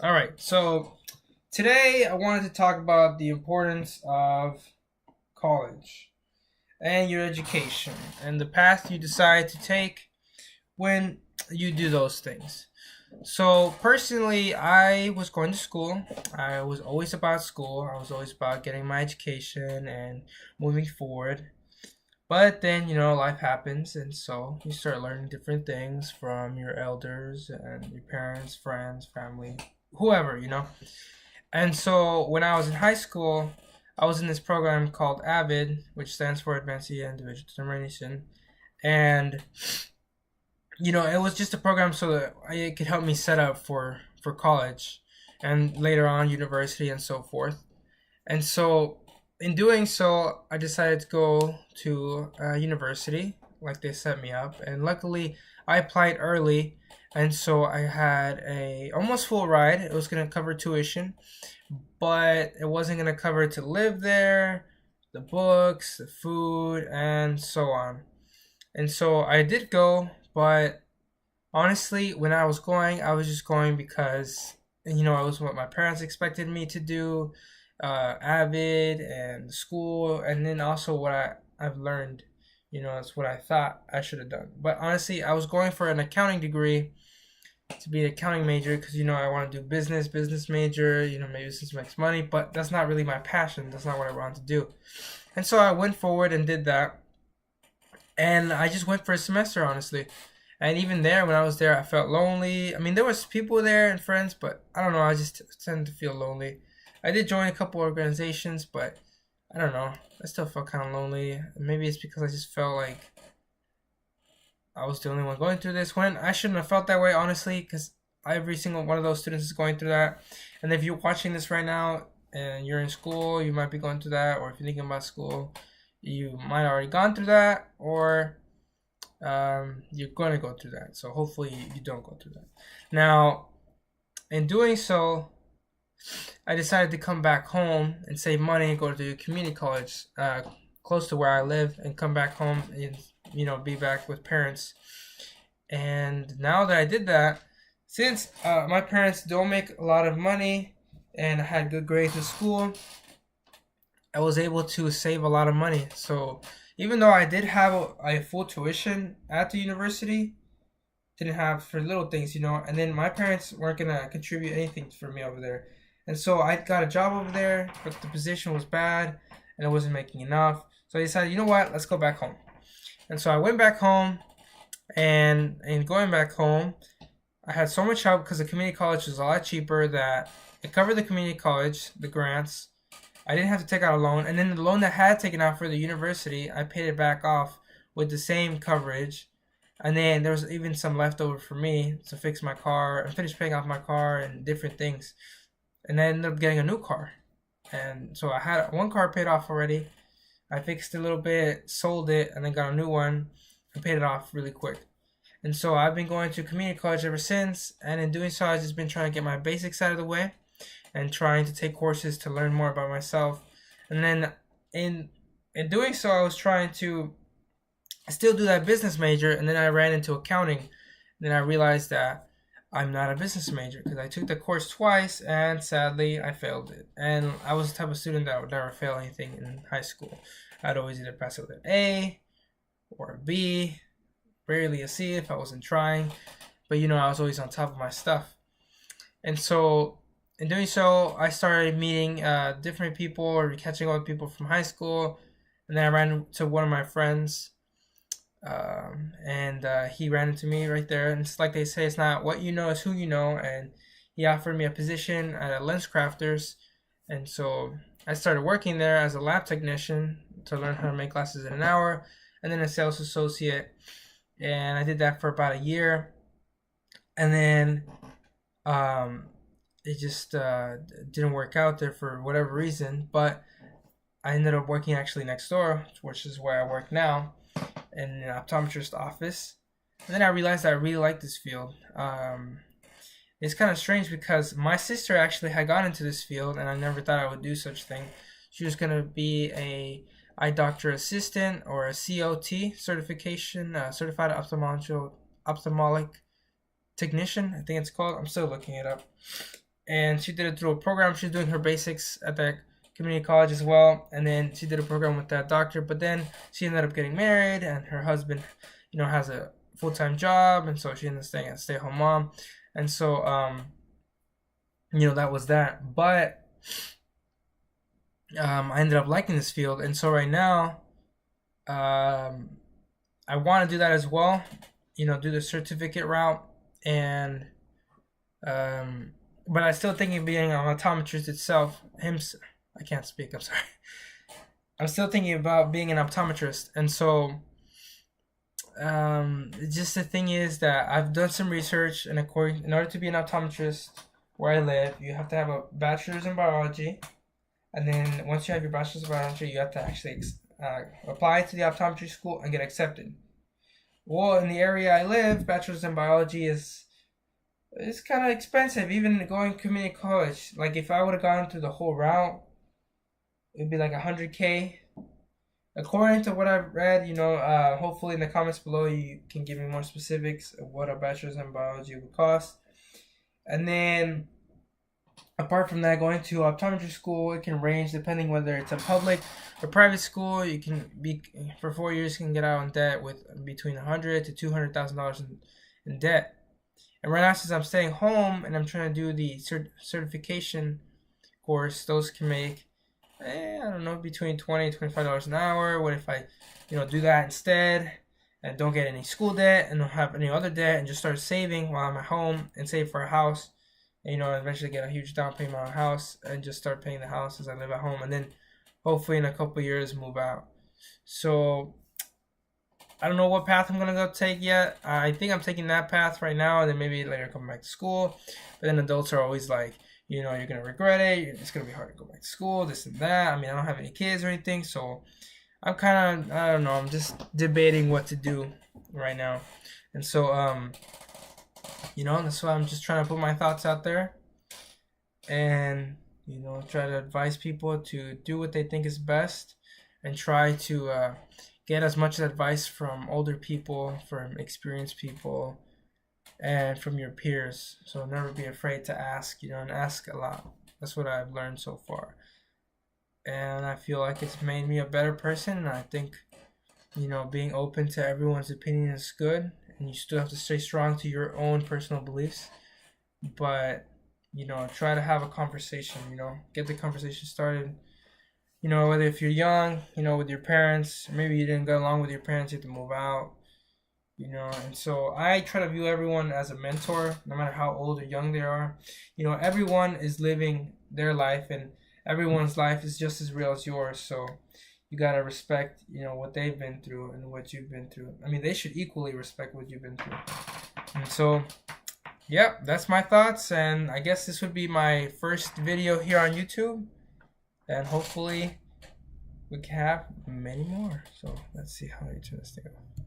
All right, so today I wanted to talk about the importance of college and your education and the path you decide to take when you do those things. So, personally, I was going to school. I was always about school. I was always about getting my education and moving forward. But then, life happens, and so you start learning different things from your elders and your parents, friends, family, whoever. And so when I was in high school, I was in this program called AVID, which stands for Advanced Individual Determination. And, it was just a program so that it could help me set up for college and later on university and so forth. And so in doing so, I decided to go to university, like they set me up. And luckily, I applied early. And so I had a almost full ride. It was going to cover tuition, but it wasn't going to cover to live there, the books, the food, and so on. And so I did go, but honestly, when I was going, I was just going because, it was what my parents expected me to do, Avid and school, and then also what I've learned. It's what I thought I should have done. But honestly, I was going for an accounting degree to be an accounting major because I want to do business major. Maybe business makes money, but that's not really my passion. That's not what I wanted to do. And so I went forward and did that, and I just went for a semester, honestly. And even there, when I was there, I felt lonely. I mean, there was people there and friends, but I don't know. I just tended to feel lonely. I did join a couple organizations, but I don't know. I still felt kind of lonely. Maybe it's because I just felt like I was the only one going through this when I shouldn't have felt that way, honestly, because every single one of those students is going through that. And if you're watching this right now and you're in school, you might be going through that, or if you're thinking about school, you might already gone through that, or you're going to go through that. So hopefully you don't go through that. Now, in doing so, I decided to come back home and save money and go to a community college close to where I live and come back home and be back with parents. And now that I did that, since my parents don't make a lot of money and I had good grades in school, I was able to save a lot of money. So even though I did have a full tuition at the university, didn't have for little things. And then my parents weren't gonna contribute anything for me over there, and so I got a job over there, but the position was bad and it wasn't making enough. So I decided, you know what, let's go back home. And so I went back home, and in going back home, I had so much help because the community college was a lot cheaper that it covered the community college, the grants. I didn't have to take out a loan, and then the loan that I had taken out for the university, I paid it back off with the same coverage. And then there was even some left over for me to fix my car and finish paying off my car and different things. And I ended up getting a new car. And so I had one car paid off already. I fixed it a little bit, sold it, and then got a new one and paid it off really quick. And so I've been going to community college ever since. And in doing so, I've just been trying to get my basics out of the way and trying to take courses to learn more about myself. And then in doing so, I was trying to still do that business major, and then I ran into accounting. And then I realized that I'm not a business major because I took the course twice, and sadly I failed it. And I was the type of student that would never fail anything in high school. I'd always either pass it with an A or a B, rarely a C if I wasn't trying. But I was always on top of my stuff. And so in doing so, I started meeting different people or catching up with people from high school. And then I ran into one of my friends, and he ran into me right there. And it's like they say, it's not what you know, it's who you know. And he offered me a position at a lens crafters. And so I started working there as a lab technician to learn how to make glasses in an hour, and then a sales associate. And I did that for about a year. And then it just didn't work out there for whatever reason. But I ended up working actually next door, which is where I work now, in an optometrist office. And then I realized I really like this field. It's kind of strange because my sister actually had gone into this field, and I never thought I would do such thing. She was gonna be a eye doctor assistant or a COT certification, certified ophthalmic technician. I think it's called. I'm still looking it up. and she did it through a program. She's doing her basics at the community college as well, and then she did a program with that doctor. But then she ended up getting married, and her husband, has a full-time job, and so she ended up staying at stay-at-home mom, and so that was that. But I ended up liking this field, and so right now, I want to do that as well. Do the certificate route, and but I still think of being an optometrist itself. I can't speak. I'm sorry. I'm still thinking about being an optometrist, and so just the thing is that I've done some research, and in order to be an optometrist where I live, you have to have a bachelor's in biology, and then once you have your bachelor's in biology, you have to actually apply to the optometry school and get accepted. Well, in the area I live, bachelor's in biology is it's kind of expensive, even going community college. Like if I would have gone through the whole route, it'd be like 100K. According to what I've read, hopefully in the comments below you can give me more specifics of what a bachelor's in biology would cost. And then, apart from that, going to optometry school, it can range depending whether it's a public or private school. You can be for 4 years, you can get out in debt with between $100,000 to $200,000 in debt. And right now, since I'm staying home and I'm trying to do the certification course, those can make I don't know, between $20 and $25 an hour. What if I, do that instead and don't get any school debt and don't have any other debt and just start saving while I'm at home and save for a house and, eventually get a huge down payment on a house and just start paying the house as I live at home, and then hopefully in a couple of years move out. So I don't know what path I'm gonna go take yet. I think I'm taking that path right now, and then maybe later come back to school. But then adults are always like, you're gonna regret it. It's gonna be hard to go back to school. This and that. I mean, I don't have any kids or anything, so I'm kind of I don't know. I'm just debating what to do right now, and so that's why I'm just trying to put my thoughts out there, and try to advise people to do what they think is best, and try to get as much advice from older people, from experienced people, and from your peers. So never be afraid to ask, and ask a lot. That's what I've learned so far. And I feel like it's made me a better person. And I think, being open to everyone's opinion is good. And you still have to stay strong to your own personal beliefs. But, try to have a conversation, get the conversation started. Whether if you're young, with your parents, maybe you didn't get along with your parents, you have to move out. And so I try to view everyone as a mentor, no matter how old or young they are. Everyone is living their life, and everyone's life is just as real as yours. So you gotta respect, what they've been through and what you've been through. I mean, they should equally respect what you've been through. And so, yeah, that's my thoughts. And I guess this would be my first video here on YouTube, and hopefully we can have many more. So let's see how I turn this thing off.